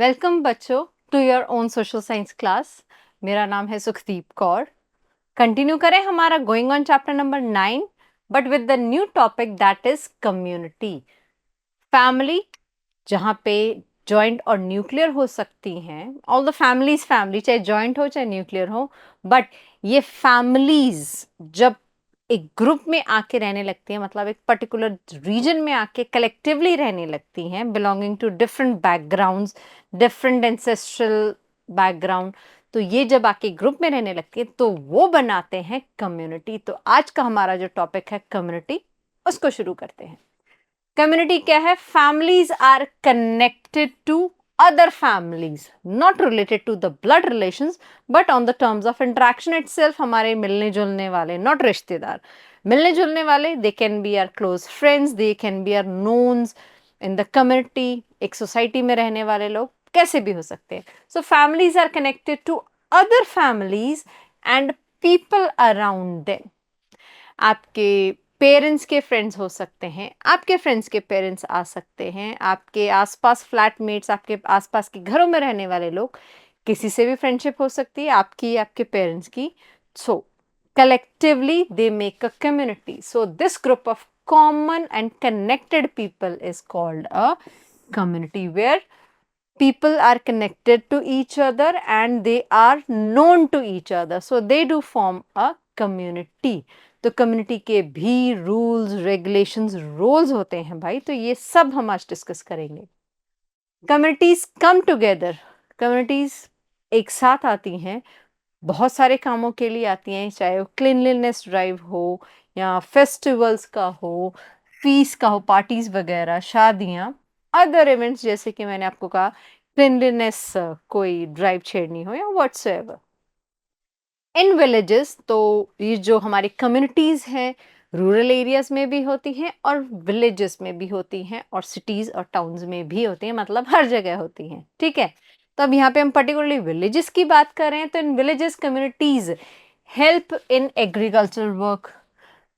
Welcome बच्चों to your own social science class. मेरा नाम है सुखदीप कौर। कंटिन्यू करें हमारा going on chapter number 9 but with the new topic that is community. Family जहाँ पे जॉइंट और न्यूक्लियर हो सकती हैं, ऑल द फैमिलीज फैमिली चाहे जॉइंट हो चाहे न्यूक्लियर हो, बट ये फैमिलीज जब एक ग्रुप में आके रहने लगती हैं, मतलब एक पर्टिकुलर रीजन में आके कलेक्टिवली रहने लगती हैं, belonging to different backgrounds, different ancestral background, तो ये जब आके ग्रुप में रहने लगती है तो वो बनाते हैं कम्युनिटी। तो आज का हमारा जो टॉपिक है कम्युनिटी, उसको शुरू करते हैं। कम्युनिटी क्या है? Families are connected to other families, not related to the blood relations but on the terms of interaction itself. हमारे मिलने जुलने वाले, नॉट रिश्तेदार, मिलने जुलने वाले, they can be are close friends, they can be are knowns in the community. एक society में रहने वाले लोग कैसे भी हो सकते हैं। So families are connected to other families and people around them. आपके पेरेंट्स के फ्रेंड्स हो सकते हैं, आपके फ्रेंड्स के पेरेंट्स आ सकते हैं, आपके आसपास फ्लैटमेट्स, आपके आसपास के घरों में रहने वाले लोग, किसी से भी फ्रेंडशिप हो सकती है, आपकी, आपके पेरेंट्स की। सो collectively they make a community. So this group of common and connected people is called a community, where people are connected to each other and they are known to each other, so they do form a community. तो community के भी rules, regulations, roles होते हैं भाई, तो ये सब हम आज डिस्कस करेंगे। कम्युनिटीज कम टुगेदर, कम्युनिटीज एक साथ आती हैं, बहुत सारे कामों के लिए आती हैं, चाहे वो क्लीनलीनेस ड्राइव हो या फेस्टिवल्स का हो, फीस का हो, पार्टीज वगैरह, शादियाँ, अदर इवेंट्स, जैसे कि मैंने आपको कहा क्लीनलीनेस कोई ड्राइव छेड़नी हो या व्हाट्सएवर। इन विलेजेस, तो ये जो हमारी कम्युनिटीज हैं रूरल एरियाज में भी होती हैं और विलेजेस में भी होती हैं और सिटीज और टाउन्स में भी होती हैं, मतलब हर जगह होती हैं, ठीक है। तो अब यहाँ पे हम पर्टिकुलरली विलेजेस की बात कर रहे हैं, तो in villages communities help in agricultural work.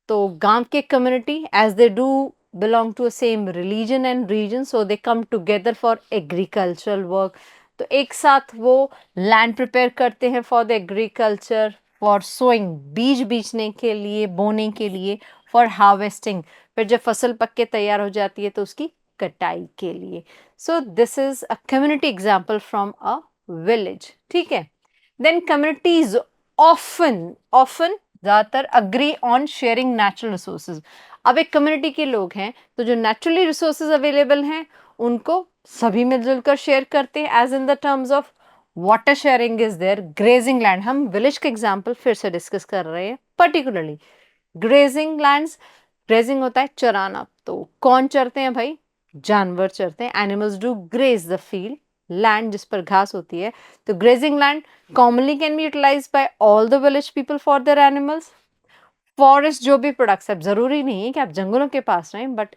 तो गांव के community, as they do belong to same religion and region, so they come together for agricultural work. तो एक साथ वो लैंड प्रिपेयर करते हैं for the agriculture, for sowing, बीज बीजने के लिए, बोने के लिए, फॉर हार्वेस्टिंग, फिर जब फसल पक के तैयार हो जाती है तो उसकी कटाई के लिए। So this is a community example from a village, ठीक है। देन कम्युनिटीज ऑफन ऑफन ज़्यादातर agree on sharing natural resources. अब एक कम्युनिटी के लोग हैं तो जो नेचुरली रिसोर्सेज अवेलेबल हैं उनको सभी मिलजुल कर शेयर करते हैं, as in the terms of water sharing is there, grazing land. हम विलेज का एग्जाम्पल फिर से डिस्कस कर रहे हैं, पर्टिकुलरली ग्रेजिंग लैंड्स। ग्रेजिंग होता है चराना, तो कौन चरते हैं भाई? जानवर चरते हैं। Animals do graze the field, land जिस पर घास होती है। तो grazing land commonly can be utilized by all the village people for their animals. Forest जो भी प्रोडक्ट्स, अब जरूरी नहीं है कि आप जंगलों के पास रहें, बट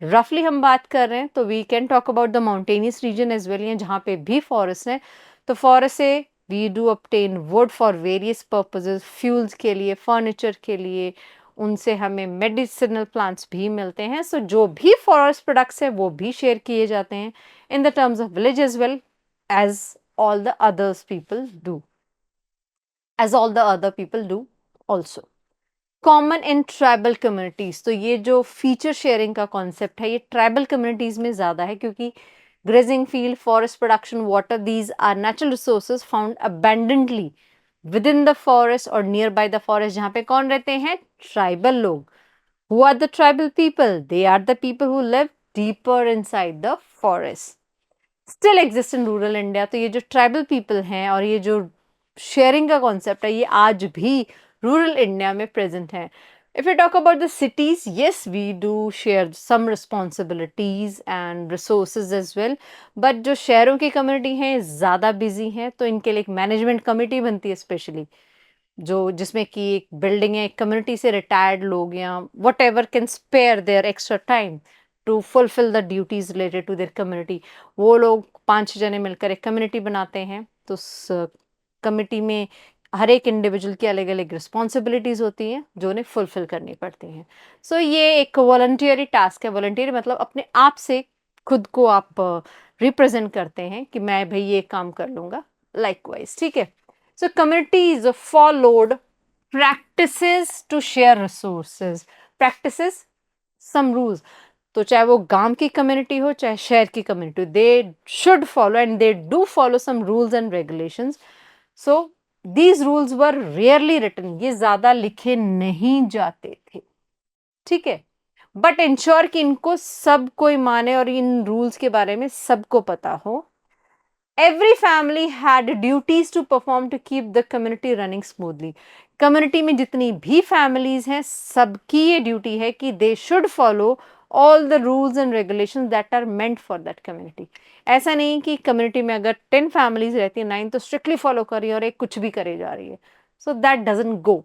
रफली हम बात कर रहे हैं तो we can talk about the mountainous region as well, जहाँ पे भी फॉरेस्ट है। तो फॉरेस्ट से we do obtain wood for various purposes, fuels के लिए, फर्नीचर के लिए, उनसे हमें मेडिसिनल प्लांट्स भी मिलते हैं। सो जो भी फॉरेस्ट प्रोडक्ट्स है वो भी शेयर किए जाते हैं in the terms of village as well as all the others people do, as all the other people do also. Common in tribal communities, तो ये जो फीचर शेयरिंग का कॉन्सेप्ट है ये ट्राइबल कम्युनिटीज में ज़्यादा है, क्योंकि grazing field, forest production, water, these are natural resources found abundantly within the forest और नियर बाय द फॉरेस्ट, जहाँ पे कौन रहते हैं? ट्राइबल लोग। Who are the tribal people? They are the people who live deeper inside the forest, still exist in rural India. तो ये जो ट्राइबल पीपल हैं और ये जो शेयरिंग का कॉन्सेप्ट है ये आज भी रूरल इंडिया में प्रेजेंट है। If you talk about the cities, yes we do share some responsibilities and resources as well, but जो शहरों की कम्युनिटी है ज़्यादा बिजी है, तो इनके लिए एक मैनेजमेंट कमेटी बनती है स्पेशली, जो जिसमें कि एक बिल्डिंग है, एक कम्युनिटी से रिटायर्ड लोग या whatever can spare their extra time to fulfil the duties related to their community, वो लोग 5-6 जने मिलकर एक कम्युनिटी बनाते हैं। तो उस कमिटी में हर एक इंडिविजुअल की अलग अलग रिस्पॉन्सिबिलिटीज़ होती हैं जो उन्हें फुलफिल करनी पड़ती हैं। सो ये एक वॉलंटियरी टास्क है। वॉलंटियरी मतलब अपने आप से खुद को आप रिप्रेजेंट करते हैं कि मैं भाई ये काम कर लूंगा, लाइकवाइज, ठीक है। So communities followed practices to share resources, practices, some rules. तो चाहे वो गांव की कम्युनिटी हो चाहे शहर की community, they should follow and they do follow some rules and regulations. So these rules were rarely written, ये ज्यादा लिखे नहीं जाते थे, ठीक है, बट इंश्योर कि इनको सब कोई माने और इन रूल्स के बारे में सबको पता हो। Every family had duties to perform to keep the community running smoothly. Community में जितनी भी फैमिलीज हैं सबकी ये ड्यूटी है कि they should follow all the rules and regulations that are meant for that community. ऐसा नहीं कि कम्युनिटी में अगर 10 फैमिलीज रहती है, 9 तो स्ट्रिक्टली फॉलो कर रही है और एक कुछ भी करे जा रही है, सो दैट डजंट गो।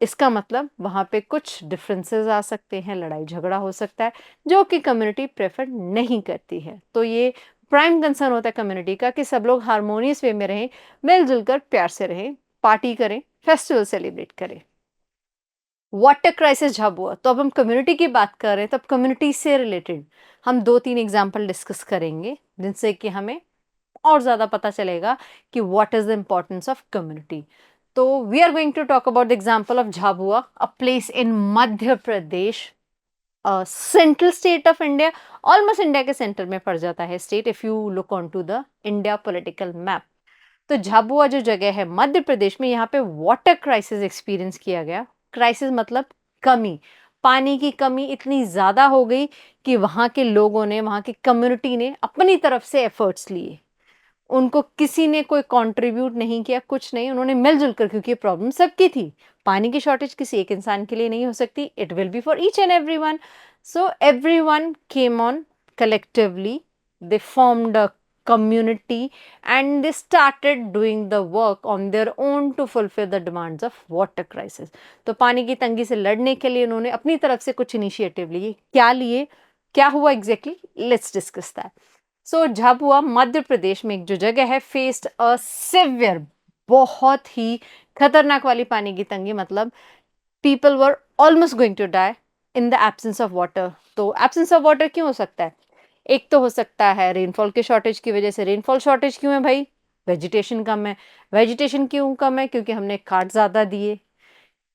इसका मतलब वहां पे कुछ डिफरेंसेस आ सकते हैं, लड़ाई झगड़ा हो सकता है, जो कि कम्युनिटी प्रेफर नहीं करती है। तो ये प्राइम कंसर्न होता है कम्युनिटी का कि सब लोग हार्मोनियस वे में रहें, मिलजुल कर प्यार से रहें, पार्टी करें, फेस्टिवल सेलिब्रेट करें। वाटर क्राइसिस जब हुआ, तो अब हम कम्युनिटी की बात कर रहे हैं, तब कम्युनिटी से रिलेटेड हम 2-3 एग्जाम्पल डिस्कस करेंगे, जिनसे कि हमें और ज्यादा पता चलेगा कि what is the importance of community. तो we are going to talk about the example of Jhabua, a place in Madhya Pradesh, central state of India, almost India के सेंटर में पड़ जाता है state if you look on to the India political map. तो झाबुआ जो जगह है मध्य प्रदेश में, यहाँ पे वाटर क्राइसिस एक्सपीरियंस किया गया। क्राइसिस मतलब कमी, पानी की कमी इतनी ज्यादा हो गई कि वहां के लोगों ने, वहां की कम्युनिटी ने अपनी तरफ से एफर्ट्स लिए। उनको किसी ने कोई कंट्रीब्यूट नहीं किया, कुछ नहीं, उन्होंने मिलजुल कर, क्योंकि प्रॉब्लम सबकी थी, पानी की शॉर्टेज किसी एक इंसान के लिए नहीं हो सकती, it will be for each and everyone. So everyone came on collectively, they formed a community and they started doing the work on their own to fulfill the demands of water crisis। तो पानी की तंगी से लड़ने के लिए उन्होंने अपनी तरफ से कुछ इनिशिएटिव लिए। क्या लिए, क्या हुआ एग्जैक्टली, लेट्स डिस्कस दैट। सो झाबुआ मध्य प्रदेश में एक जो जगह है, फेस्ड अ सिवियर, बहुत ही खतरनाक वाली पानी की तंगी, मतलब people were almost going to die in the absence of water. तो एब्सेंस ऑफ वाटर क्यों हो सकता है, एक तो हो सकता है रेनफॉल के शॉर्टेज की वजह से। रेनफॉल शॉर्टेज क्यों है भाई, वेजिटेशन कम है। वेजिटेशन क्यों कम है, क्योंकि हमने काट ज्यादा दिए।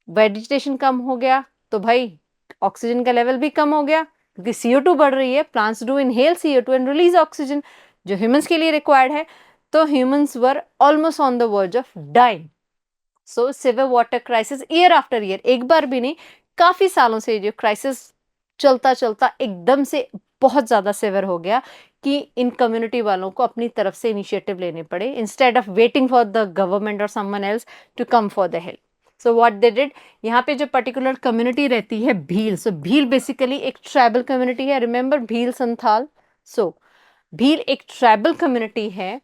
वेजिटेशन कम हो गया तो भाई ऑक्सीजन का लेवल भी कम हो गया, क्योंकि CO2 बढ़ रही है, plants do inhale CO2 and release oxygen, जो ह्यूमंस के लिए रिक्वायर्ड है। तो humans were almost on the verge of dying. So severe water crisis year after year, एक बार भी नहीं, काफी सालों से जो क्राइसिस चलता चलता एकदम से बहुत ज्यादा सिवियर हो गया कि इन कम्युनिटी वालों को अपनी तरफ से इनिशिएटिव लेने पड़े, instead of waiting for the government और someone else to come for the help. So what they did, यहाँ पे जो पर्टिकुलर कम्युनिटी रहती है भील, सो भील बेसिकली एक ट्राइबल कम्युनिटी है, रिमेंबर भील संथाल। सो भील एक ट्राइबल कम्युनिटी है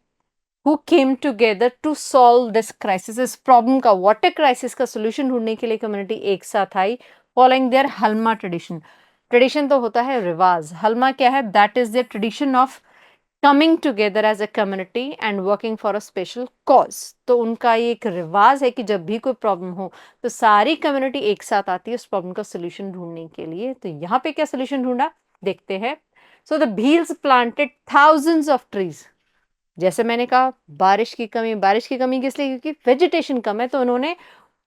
who came together to solve this crisis, इस प्रॉब्लम का, वाटर क्राइसिस का सोल्यूशन ढूंढने के लिए कम्युनिटी एक साथ आई, फॉलोइंग देयर हलमा ट्रेडिशन। ट्रेडिशन तो होता है रिवाज, हलमा क्या है, that is their tradition of coming together as a community and working for a special cause. तो उनका ये एक रिवाज है कि जब भी कोई प्रॉब्लम हो तो सारी कम्युनिटी एक साथ आती है उस प्रॉब्लम का सोल्यूशन ढूंढने के लिए। तो यहाँ पे क्या सोल्यूशन ढूंढा, देखते हैं। So the Bhils planted thousands of trees. जैसे मैंने कहा बारिश की कमी, बारिश की कमी किस लिए, क्योंकि वेजिटेशन कम है, तो उन्होंने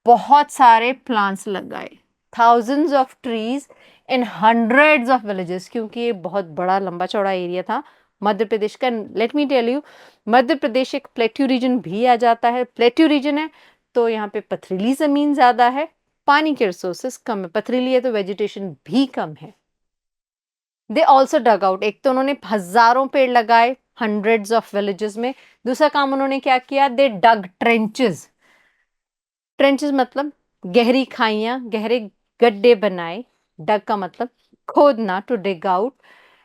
बहुत सारे प्लांट्स लगाए, thousands of trees in hundreds of villages, क्योंकि ये बहुत बड़ा लंबा चौड़ा एरिया था मध्य प्रदेश का। Let me tell you, Madhya Pradesh एक प्लेट्यू रीजन भी आ जाता है, प्लेट्यू रीजन है तो यहाँ पे पथरीली जमीन ज्यादा है, पानी के रिसोर्सेस कम है, पथरीली है तो वेजिटेशन भी कम है। दे ऑल्सो डग आउट, एक तो उन्होंने हजारों पेड़ लगाए हंड्रेड्स ऑफ विलेजेस में, दूसरा काम उन्होंने क्या किया, दे डग ट्रेंचेस। ट्रेंचेस मतलब गहरी खाइयां, गहरे गड्ढे बनाए, डग का मतलब खोदना, to dig out,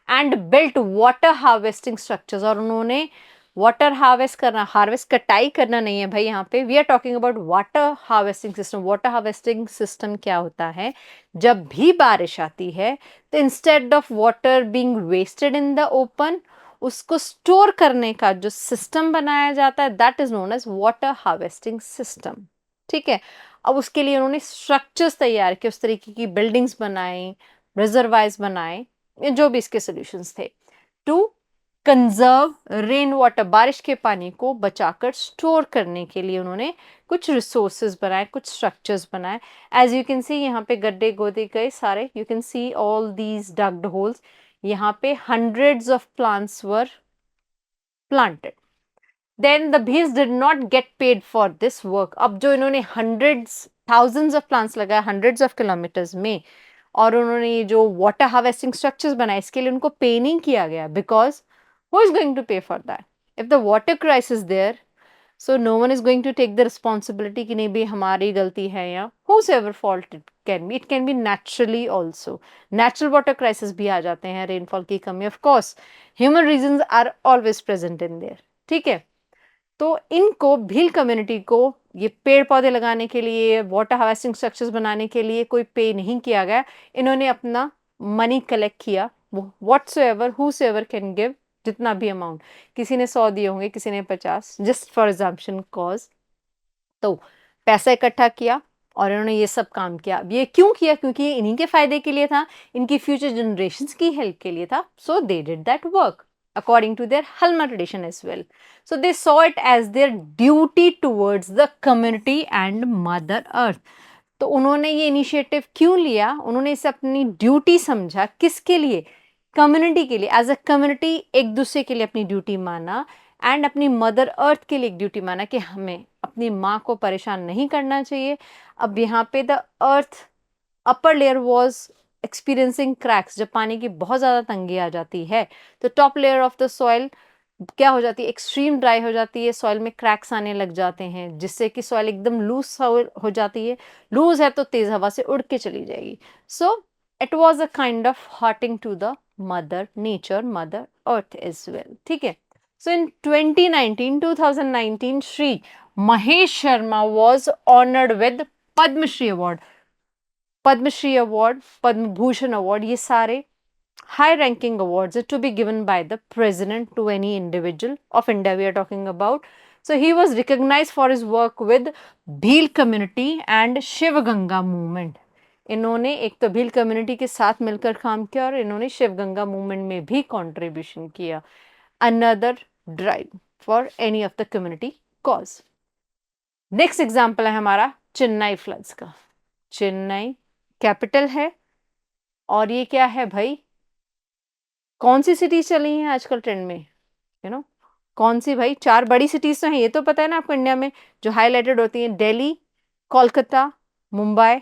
and built water harvesting structures. और उन्होंने वाटर हार्वेस्ट करना, हार्वेस्ट कटाई करना नहीं है भाई, यहाँ पे we are talking about water harvesting system. Water harvesting system क्या होता है, जब भी बारिश आती है तो instead of water being wasted in the open, उसको स्टोर करने का जो सिस्टम बनाया जाता है, that is known as water harvesting system. ठीक है, अब उसके लिए उन्होंने स्ट्रक्चर्स तैयार किए, उस तरीके की बिल्डिंग्स बनाई, रिजर्वायर्स बनाए, जो भी इसके सोल्यूशंस थे। टू कंजर्व रेन वाटर, बारिश के पानी को बचाकर स्टोर करने के लिए उन्होंने कुछ रिसोर्सेज बनाए, कुछ स्ट्रक्चर्स बनाए। एज यू कैन सी यहाँ पे गड्ढे गोदे गए सारे, you can see all these dugged holes. यहाँ पे hundreds of plants were planted. Then the Bhils did not get paid for this work. अब जो इन्होंने हंड्रेड्स थाउजेंड्स ऑफ प्लांट्स लगाए हंड्रेड्स ऑफ किलोमीटर्स में, और उन्होंने ये जो वाटर हार्वेस्टिंग स्ट्रक्चर्स बनाए, इसके लिए उनको पे नहीं किया गया, because who is going to pay for that if the water crisis there? So no one is going to take the responsibility कि नहीं भाई हमारी गलती है, या whosoever fault it can be naturally also। Natural water crisis भी आ जाते हैं, रेनफॉल की कमी, of course human reasons are always present in there. ठीक है, तो इनको भील कम्युनिटी को ये पेड़ पौधे लगाने के लिए, वाटर हार्वेस्टिंग स्ट्रक्चर्स बनाने के लिए कोई पे नहीं किया गया। इन्होंने अपना मनी कलेक्ट किया, व्हाटसोएवर हूसोएवर कैन गिव, जितना भी अमाउंट, किसी ने 100 दिए होंगे, किसी ने 50, जस्ट फॉर एग्जाम्पशन कॉज। तो पैसा इकट्ठा किया और इन्होंने ये सब काम किया। अब ये क्यों किया? क्योंकि ये इन्हीं के फायदे के लिए था, इनकी फ्यूचर जनरेशंस की हेल्प के लिए था। So they did that work according to their Halma tradition as well. So they saw it as their duty towards the community and Mother Earth. तो उन्होंने ये इनिशिएटिव क्यों लिया? उन्होंने इसे अपनी ड्यूटी समझा। किसके लिए? कम्युनिटी के लिए। एज अ कम्युनिटी एक दूसरे के लिए अपनी ड्यूटी माना, एंड अपनी मदर अर्थ के लिए एक ड्यूटी माना कि हमें अपनी माँ को परेशान नहीं करना चाहिए। अब यहाँ पे the earth upper layer was experiencing cracks. जब पानी की बहुत ज़्यादा तंगी आ जाती है तो top layer of the soil क्या हो जाती है? एक्सट्रीम ड्राई हो जाती है, सॉइल में क्रैक्स आने लग जाते हैं, जिससे कि सॉइल एकदम लूज हो जाती है। लूज है तो तेज हवा से उड़ के चली जाएगी। So it was a kind of hurting to the mother nature, mother earth as well. ठीक है, so in 2019 Shri Mahesh Sharma was honoured with Padma Shri award. Padma Shri award, Padma Bhushan award, ये सारे high ranking awards are to be given by the president to any individual of India we are talking about. So he was recognized for his work with Bhil community and Shiv Ganga movement. इन्होंने एक तो Bhil community के साथ मिलकर काम किया और इन्होंने शिव गंगा मूवमेंट में भी कंट्रीब्यूशन किया। Another drive for any of the community cause. Next example है हमारा चेन्नई फ्लड्स का। चेन्नई कैपिटल है, और ये क्या है भाई? कौन सी सिटीज चली हैं आजकल ट्रेंड में? यू नो कौन सी भाई? 4 बड़ी सिटीज तो हैं, ये तो पता है ना आपको इंडिया में, जो हाईलाइटेड होती हैं, दिल्ली, कोलकाता, मुंबई,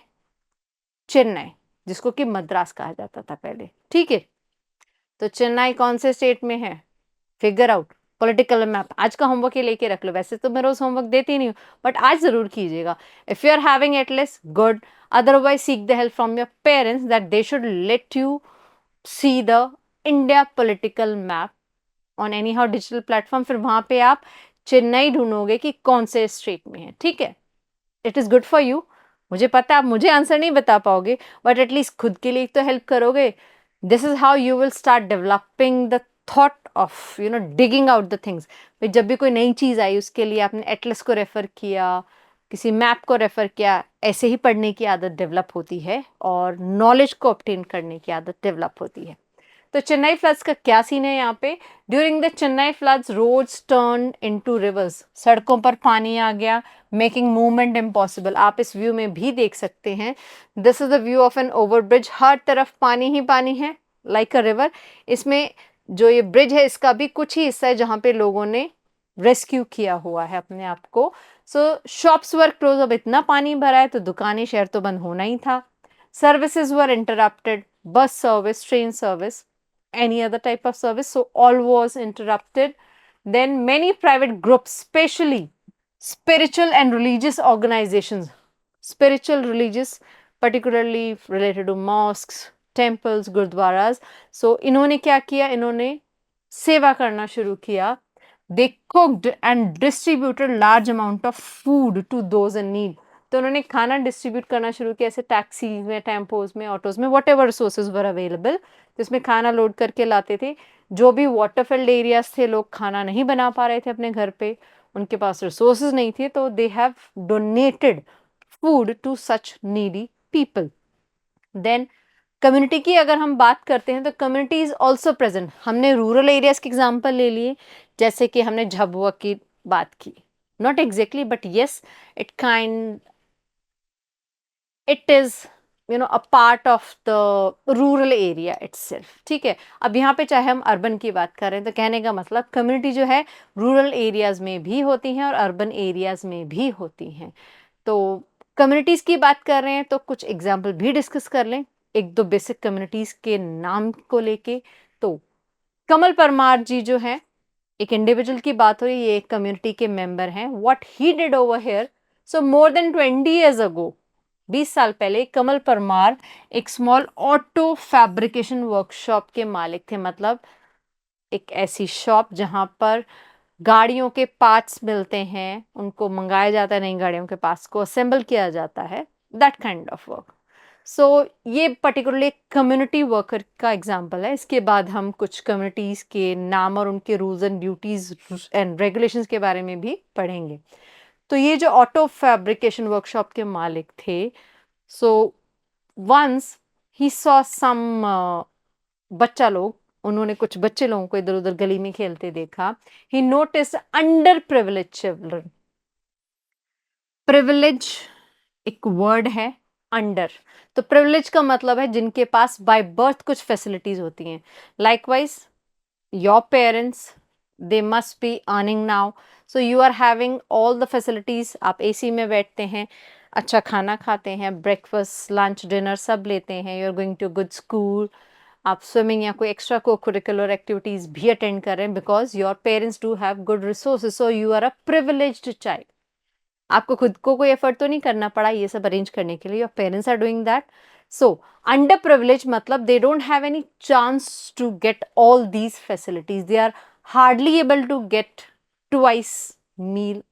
चेन्नई, जिसको कि मद्रास कहा जाता था पहले। ठीक है, तो चेन्नई कौन से स्टेट में है? Figure out. पॉलिटिकल मैप आज का होमवर्क ये लेके रख लो। वैसे तो मैं रोज होमवर्क देती नहीं हूँ, बट आज जरूर कीजिएगा। If you are having at least good, otherwise seek the help from your parents that they should let you see the India political map on anyhow digital platform. फिर वहां पे आप चेन्नई ढूंढोगे कि कौन से स्टेट में है। ठीक है, it is good for you. मुझे पता है आप मुझे आंसर नहीं बता पाओगे, बट एटलीस्ट खुद के लिए तो हेल्प करोगे। This is how you will start developing the thought of digging out the things. जब भी कोई नई चीज आई उसके लिए आपने एटलस को रेफर किया, किसी मैप को रेफर किया, ऐसे ही पढ़ने की आदत डेवलप होती है और नॉलेज को ऑब्टेन करने की आदत डेवलप होती है। तो चेन्नई फ्लड्स का क्या सीन है यहाँ पे? During the Chennai floods roads turn into rivers. सड़कों पर पानी आ गया, मेकिंग मूवमेंट इम्पॉसिबल। आप इस व्यू में भी देख सकते हैं। This is the view of an overbridge. हर तरफ पानी ही पानी है, लाइक अ रिवर। इसमें जो ये ब्रिज है इसका भी कुछ ही हिस्सा है जहाँ पे लोगों ने रेस्क्यू किया हुआ है अपने आप को। सो शॉप्स वर क्लोज। अब इतना पानी भरा है तो दुकानें, शहर तो बंद होना ही था। Services were interrupted, bus service, train service, any other type of service, so all was interrupted. Then many private groups, especially spiritual and religious organizations, spiritual religious particularly related to mosques, temples, gurdwaras, so इन्होंने क्या किया? इन्होंने सेवा करना शुरू किया। They cooked and distributed large amount of food to those in need. तो उन्होंने खाना डिस्ट्रीब्यूट करना शुरू किया, ऐसे टैक्सी में, टेम्पोज में, ऑटोज में, what ever resources were available, जिसमें खाना लोड करके लाते थे। जो भी वाटरफील्ड एरियाज थे, लोग खाना नहीं बना पा रहे थे अपने घर पे, उनके पास रिसोर्सेज नहीं थे, तो they have donated food to such needy people. Then community की अगर हम बात करते हैं तो कम्युनिटी इज ऑल्सो प्रेजेंट। हमने रूरल एरियाज के एग्जाम्पल ले लिए, जैसे कि हमने झाबुआ की बात की, not exactly but yes it is a part of the rural area itself. ठीक है, अब यहाँ पे चाहे हम अर्बन की बात करें तो कहने का मतलब कम्युनिटी जो है रूरल एरियाज में भी होती हैं और अर्बन एरियाज में भी होती हैं। तो कम्युनिटीज की बात कर रहे हैं तो कुछ एग्जाम्पल भी डिस्कस कर लें, एक दो बेसिक कम्युनिटीज के नाम को लेके। तो कमल परमार जी जो हैं, एक इंडिविजुअल की बात हो रही है, ये एक कम्युनिटी के मेंबर हैं। What he did over here, so more than 20 years ago, 20 साल पहले कमल परमार एक स्मॉल ऑटो फैब्रिकेशन वर्कशॉप के मालिक थे। मतलब एक ऐसी शॉप जहां पर गाड़ियों के पार्ट्स मिलते हैं, उनको मंगाया जाता है, नई गाड़ियों के पार्ट्स को असेंबल किया जाता है, दैट काइंड ऑफ वर्क। सो ये पर्टिकुलरली कम्युनिटी वर्कर का एग्जाम्पल है। इसके बाद हम कुछ कम्युनिटीज़ के नाम और उनके rules and duties and regulations के बारे में भी पढ़ेंगे। तो ये जो ऑटो फैब्रिकेशन वर्कशॉप के मालिक थे, so once he saw some बच्चा लोग, उन्होंने कुछ बच्चे लोगों को इधर उधर गली में खेलते देखा। He notice under privilege children. Privilege एक वर्ड है, अंडर, तो प्रिविलेज का मतलब है जिनके पास बाय बर्थ कुछ फैसिलिटीज होती हैं। Likewise your parents, they must be earning now, so you are having all the facilities. आप एसी में बैठते हैं, अच्छा खाना खाते हैं, ब्रेकफास्ट लंच डिनर सब लेते हैं, you are going to good school, आप स्विमिंग या कोई एक्स्ट्रा को करिकुलर एक्टिविटीज भी अटेंड कर रहे हैं, because your parents do have good resources, so you are a privileged child. आपको खुद को कोई एफर्ट तो नहीं करना पड़ा ये सब अरेंज करने के लिए, your parents are doing that. So under privilege मतलब they don't have any chance to get all these facilities, they are hardly able to get twice meal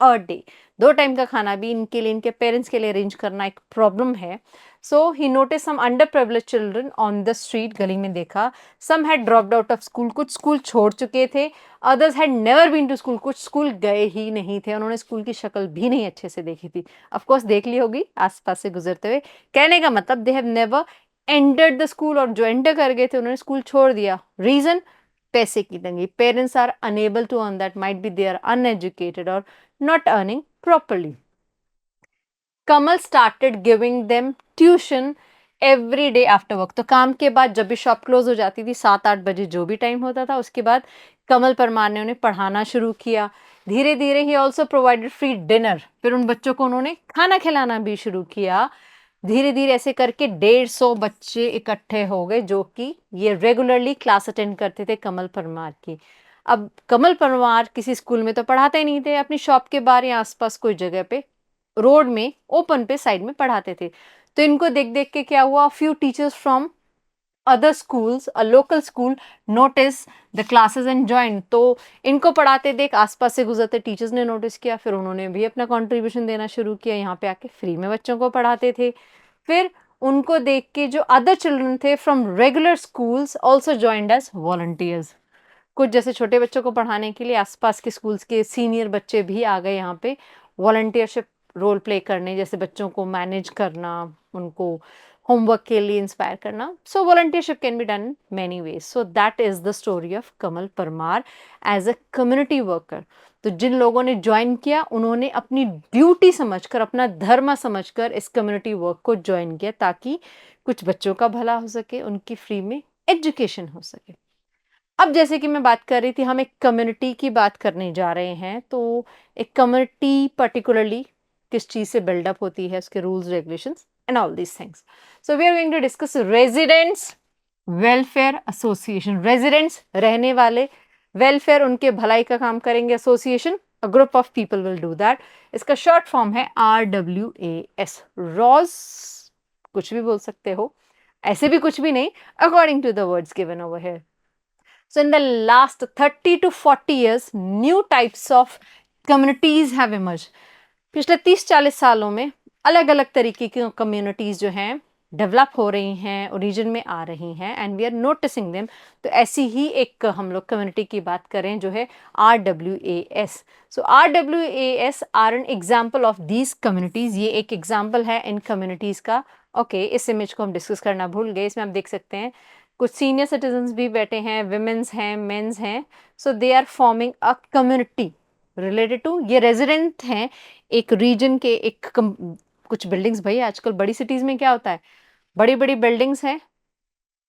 a day. 2 time का खाना भी इनके लिए, इनके पेरेंट्स के लिए अरेंज करना एक प्रॉब्लम है। So he notice some under privilege children on the street, गली में देखा। Some had dropped out of school, कुछ स्कूल छोड़ चुके थे। Others had never been to school, कुछ स्कूल गए ही नहीं थे, उन्होंने स्कूल की शक्ल भी नहीं अच्छे से देखी थी। ऑफ कोर्स देख ली होगी आसपास से गुजरते हुए। कहने का मतलब they have never entered the school, और जो एंटर कर गए थे उन्होंने स्कूल छोड़ दिया। रीजन, पैसे की तंगी। Parents are unable to earn, that might be they are uneducated और not earning properly. Kamal started giving them tuition every day after work. तो काम के बाद जब भी शॉप क्लोज हो जाती थी, 7-8 बजे जो भी टाइम होता था, उसके बाद कमल परमार ने उन्हें पढ़ाना शुरू किया। धीरे धीरे he also provided free dinner, फिर उन बच्चों को उन्होंने खाना खिलाना भी शुरू किया। धीरे धीरे ऐसे करके 150 बच्चे इकट्ठे हो गए जो कि ये रेगुलरली क्लास अटेंड करते थे कमल परमार की। अब कमल परमार किसी स्कूल में तो पढ़ाते नहीं थे, अपनी शॉप के बाहर या आसपास कोई जगह पे, रोड में ओपन पे साइड में पढ़ाते थे। तो इनको देख देख के क्या हुआ, few teachers from other schools, a local school, notice the classes and join. तो इनको पढ़ाते देख आसपास से गुजरते टीचर्स ने नोटिस किया, फिर उन्होंने भी अपना कंट्रीब्यूशन देना शुरू किया, यहाँ पे आके फ्री में बच्चों को पढ़ाते थे। फिर उनको देख के जो अदर चिल्ड्रन थे from regular schools also joined as volunteers. कुछ जैसे छोटे बच्चों को पढ़ाने के लिए आसपास के स्कूल्स के सीनियर बच्चे भी आ गए यहाँ पे वॉलंटियरशिप रोल प्ले करने, जैसे बच्चों को मैनेज करना, उनको होमवर्क के लिए इंस्पायर करना। So volunteership can be done in many ways. So that is the story of Kamal Parmar as a community worker. तो जिन लोगों ने ज्वाइन किया उन्होंने अपनी ड्यूटी समझकर, अपना धर्म समझकर इस कम्युनिटी वर्क को ज्वाइन किया, ताकि कुछ बच्चों का भला हो सके, उनकी फ्री में एजुकेशन हो सके। अब जैसे कि मैं बात कर रही थी, हम एक कम्युनिटी की बात करने जा रहे हैं। तो एक कम्युनिटी पर्टिकुलरली किस चीज़ से बिल्डअप होती है, उसके rules regulations and all these things. So we are going to discuss residents welfare association. Residents रहने वाले, वेलफेयर उनके भलाई का काम करेंगे, association a group of people will do that. इसका शॉर्ट फॉर्म है RWAS, रॉज। कुछ भी बोल सकते हो, ऐसे भी कुछ भी नहीं, according to the words given over here. So in the last 30 to 40 years, new types of communities have emerged. पिछले 30-40 सालों में अलग अलग तरीके की कम्युनिटीज जो हैं डेवलप हो रही हैं, ओरिजिन में आ रही हैं, and we are noticing them. तो ऐसी ही एक हम लोग कम्युनिटी की बात करें जो है RWAS। So RWAS are an example of these communities. ये एक एग्जाम्पल है इन कम्युनिटीज का ओके, इस इमेज को हम डिस्कस करना भूल गए। इसमें आप देख सकते हैं कुछ सीनियर सिटीजन्स भी बैठे हैं, विमेंस हैं, मेंस हैं। So they are forming a community related to, ये रेजिडेंट हैं एक रीजन के, कुछ बिल्डिंग्स, भाई आजकल बड़ी सिटीज में क्या होता है, बड़ी बड़ी बिल्डिंग्स हैं,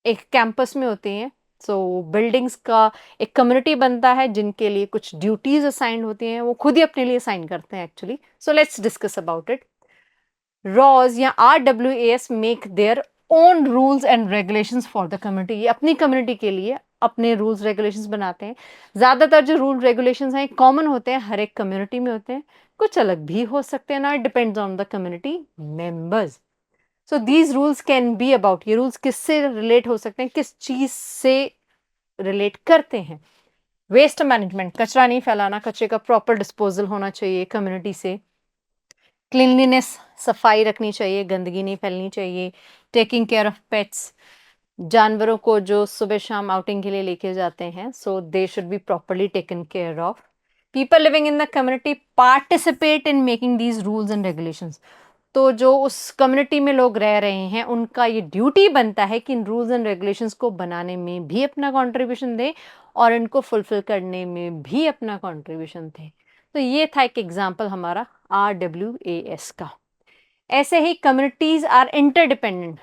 एक कैंपस में होती हैं। सो बिल्डिंग्स का एक कम्युनिटी बनता है जिनके लिए कुछ ड्यूटीज असाइन होती हैं, वो खुद ही अपने लिए असाइन करते हैं actually. So let's discuss about it. Rows या RWAS make their own rules and regulations for the community, ये अपनी कम्युनिटी के लिए अपने रूल्स रेगुलेशंस बनाते हैं। ज़्यादातर जो रूल रेगुलेशंस हैं कॉमन होते हैं, हर एक कम्युनिटी में होते हैं, कुछ अलग भी हो सकते हैं ना, it depends on the community members. So these rules can be about, ये रूल्स किससे रिलेट हो सकते हैं, किस चीज़ से रिलेट करते हैं। वेस्ट मैनेजमेंट, कचरा नहीं फैलाना, कचरे का प्रॉपर डिस्पोजल होना चाहिए कम्युनिटी से। क्लीनलीनेस, सफाई रखनी चाहिए, गंदगी नहीं फैलनी चाहिए। टेकिंग केयर ऑफ पेट्स, जानवरों को जो सुबह शाम आउटिंग के लिए लेके जाते हैं, so they should be properly taken care of. People living in the community participate in making these rules and regulations, तो जो उस कम्युनिटी में लोग रह रहे हैं उनका ये ड्यूटी बनता है कि इन रूल्स एंड रेगुलेशंस को बनाने में भी अपना कंट्रीब्यूशन दें और इनको फुलफिल करने में भी अपना कंट्रीब्यूशन दें। तो ये था एक एग्जांपल हमारा RWAS का। ऐसे ही communities are interdependent,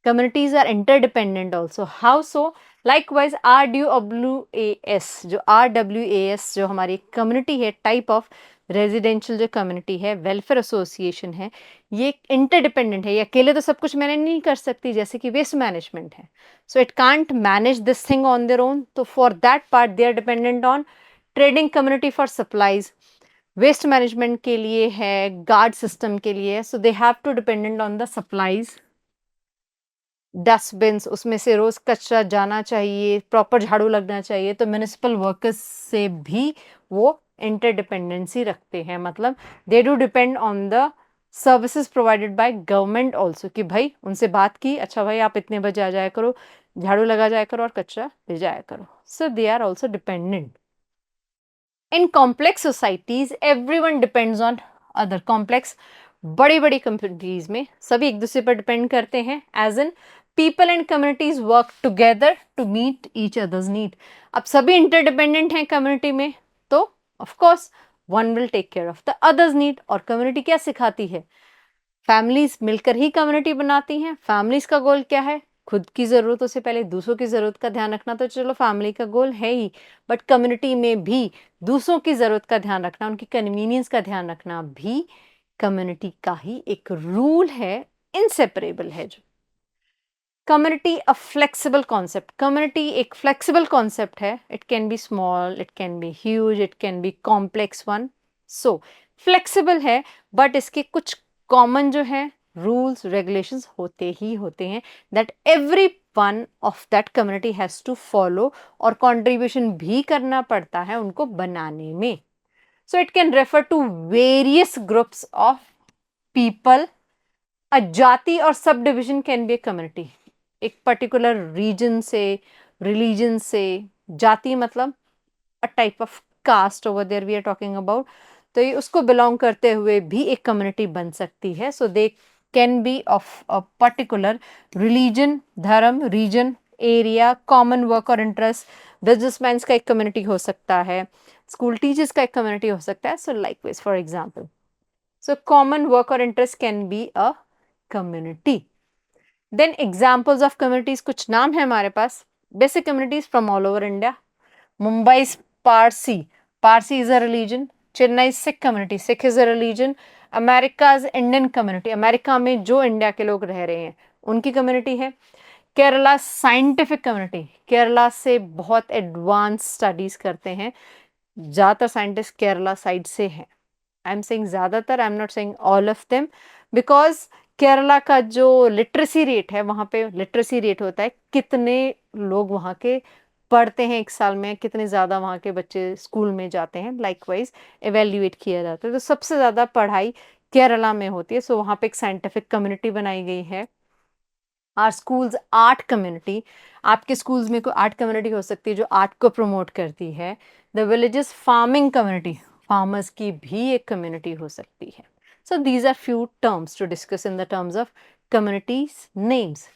communities are interdependent also. How so? Likewise RWAS, जो RWAS जो हमारी कम्युनिटी है, टाइप ऑफ रेजिडेंशियल जो कम्युनिटी है, वेलफेयर एसोसिएशन है, ये इंटरडिपेंडेंट है, ये अकेले तो सब कुछ मैनेज नहीं कर सकती, जैसे कि वेस्ट मैनेजमेंट है। So it can't manage this thing on their own, तो for that part they are dependent on trading community for supplies. Waste management के लिए है, गार्ड सिस्टम के लिए, so they have to dependent on the supplies. Dustbins, उसमें से रोज कचरा जाना चाहिए, प्रॉपर झाड़ू लगना चाहिए, तो म्युनिसिपल वर्कर्स से भी वो इंटरडिपेंडेंसी रखते हैं, मतलब they do depend on the services provided by government also, कि भाई उनसे बात की, अच्छा भाई आप इतने बजे आ जाया करो, झाड़ू लगा जाया करो और कचरा ले जाया करो। So they are also dependent. In complex societies everyone depends on other. Complex बड़ी बड़ी कंपनीज में सभी एक दूसरे पर डिपेंड करते हैं, as in people and communities work together to meet each others need. अब सभी इंटरडिपेंडेंट हैं कम्युनिटी में, तो of course one will take care of the others need. और कम्युनिटी क्या सिखाती है, फैमिलीज मिलकर ही कम्युनिटी बनाती हैं। फैमिलीज का गोल क्या है, खुद की ज़रूरतों से पहले दूसरों की ज़रूरत का ध्यान रखना, तो चलो फैमिली का गोल है ही, बट कम्युनिटी में भी दूसरों की ज़रूरत का ध्यान रखना, उनकी कन्वीनियंस का ध्यान रखना भी कम्युनिटी का ही एक रूल है, इनसेपरेबल है। जो community a flexible concept, community एक फ्लेक्सिबल कॉन्सेप्ट है, it can be small, it can be huge, it can be complex one. So flexible है, बट इसके कुछ कॉमन जो है रूल्स रेगुलेशंस होते ही होते हैं, that every one of that community has to follow, और कंट्रीब्यूशन भी करना पड़ता है उनको बनाने में। So it can refer to various groups of people. Uh जाति और subdivision can be a community, एक पर्टिकुलर रीजन से, रिलीजन से, जाति मतलब uh type of caste over there we are talking about, तो ये उसको बिलोंग करते हुए भी एक कम्युनिटी बन सकती है। So they can be of a particular religion, धर्म, रीजन, एरिया, कॉमन वर्क और इंटरेस्ट। बिजनेसमैन का एक कम्युनिटी हो सकता है, स्कूल टीचर्स का एक कम्युनिटी हो सकता है। So likewise for example, so common work और interest can be a community. Then examples of communities, कुछ नाम है हमारे पास। Basic communities from all over India, Mumbai Parsi, Parsi is a religion. Chennai Sikh community, Sikh is a religion. America's Indian community, America में जो India के लोग रह रहे हैं उनकी कम्युनिटी है। केरला साइंटिफिक कम्युनिटी, केरला से बहुत एडवांस स्टडीज करते हैं, ज़्यादातर साइंटिस्ट केरला साइड से हैं। आई एम सेइंग ज़्यादातर, I am not saying all of them, because Kerala का जो लिटरेसी रेट है, वहाँ पे लिटरेसी रेट होता है कितने लोग वहाँ के पढ़ते हैं एक साल में, कितने ज़्यादा वहाँ के बच्चे स्कूल में जाते हैं, लाइकवाइज एवेल्यूएट किया जाता है। तो सबसे ज़्यादा पढ़ाई केरला में होती है, सो वहाँ पे एक साइंटिफिक कम्युनिटी बनाई गई है। आर स्कूल्स आर्ट कम्युनिटी, आपके स्कूल्स में कोई आर्ट कम्युनिटी हो सकती है जो आर्ट को प्रमोट करती है। The villages farming community, farmers की भी एक कम्युनिटी हो सकती है। So these are few terms to discuss in the terms of communities names.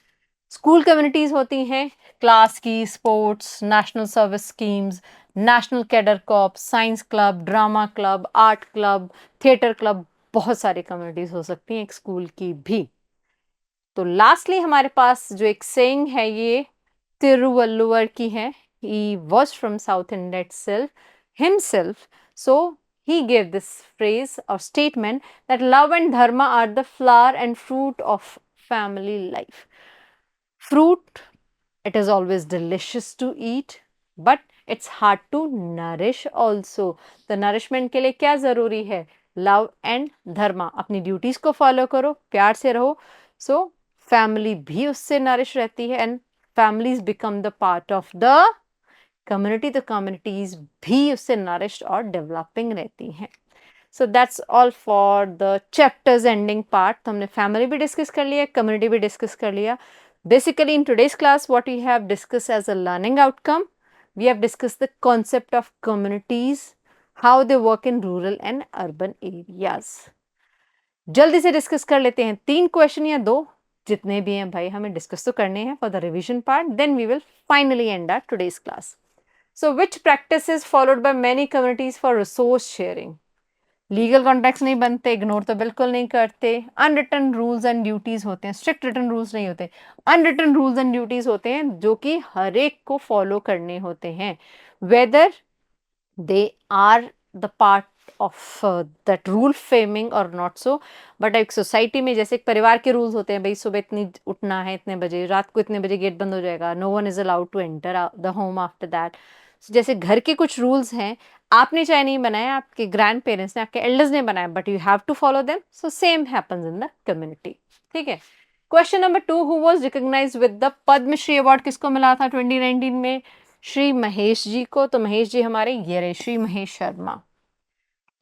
School communities होती हैं क्लास की, sports, national service schemes, national cadet corp, science club, drama club, art club, theatre club, बहुत सारी communities हो सकती हैं एक school की भी। तो लास्टली हमारे पास जो एक सेइंग है ये तिरुवल्लुवर की है। he was from south India itself himself, so he gave this phrase or statement that love and dharma are the flower and fruit of family life. Fruit, it is always delicious to eat, but it's hard to nourish also. तो nourishment के लिए क्या जरूरी है? Love and धर्मा। अपनी duties को follow करो, प्यार से रहो, सो फैमिली भी उससे नरिश रहती है and families become the part of the community, तो कम्युनिटीज भी उससे नरिश्ड और डेवलपिंग रहती हैं। सो that's all for the chapters ending part. तो हमने फैमिली भी डिस्कस कर लिया, कम्युनिटी भी डिस्कस कर लिया। Basically, in today's class, what we have discussed as a learning outcome, we have discussed the concept of communities, how they work in rural and urban areas. जल्दी से discuss कर लेते हैं 3 क्वेश्चन या 2 जितने भी हैं भाई हमें डिस्कस तो करने हैं for the revision part, then we will finally end our today's class. So which practice is followed by many communities for resource sharing? Legal contracts नहीं बनते, इग्नोर तो बिल्कुल नहीं करते। अनरिटन रूल्स एंड ड्यूटीज होते हैं, स्ट्रिक्ट रिटन रूल्स नहीं होते, अनरिटन रूल्स एंड ड्यूटीज होते हैं जो कि हर एक को फॉलो करने होते हैं, whether they are the part of that rule framing और नॉट सो। बट एक सोसाइटी में जैसे एक परिवार के रूल्स होते हैं, भाई सुबह इतनी उठना है, इतने बजे, रात को इतने बजे गेट बंद हो जाएगा, no one is allowed to enter the home after that. जैसे घर के कुछ रूल्स हैं, आपने चाहे नहीं बनाया, आपके ग्रैंड पेरेंट्स ने, आपके एल्डर्स ने बनाया, but you have to follow them, so same happens in the community. ठीक है। Question number 2, who was recognised with the Padmashri award? किसको मिला था 2019 में? श्री महेश जी को। तो महेश जी हमारे ये रहे, Shri Mahesh Sharma.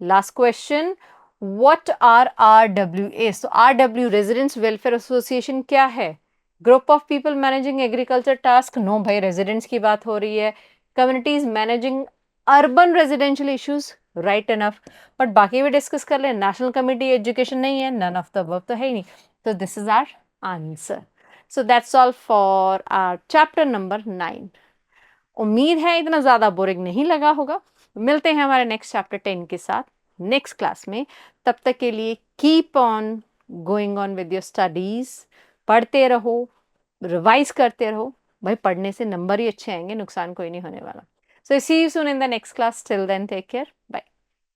Last question, what are RWA? So RW residents welfare association क्या है? Group of people managing agriculture task? No भाई, रेजिडेंट्स की बात हो रही है। Communities managing urban residential issues, right enough. But बाकी भी डिस्कस कर ले। नेशनल कमिटी एजुकेशन नहीं है, नन ऑफ द अबव तो है ही नहीं, तो this is our answer. So that's all for our chapter number 9। उम्मीद है इतना ज़्यादा बोरिंग नहीं लगा होगा। मिलते हैं हमारे नेक्स्ट चैप्टर 10 के साथ नेक्स्ट क्लास में। तब तक के लिए keep on going on with your studies. पढ़ते रहो, रिवाइज करते रहो भाई, पढ़ने से नंबर ही अच्छे आएंगे, नुकसान कोई नहीं होने वाला। So see you soon in the next class. Till then take care, bye.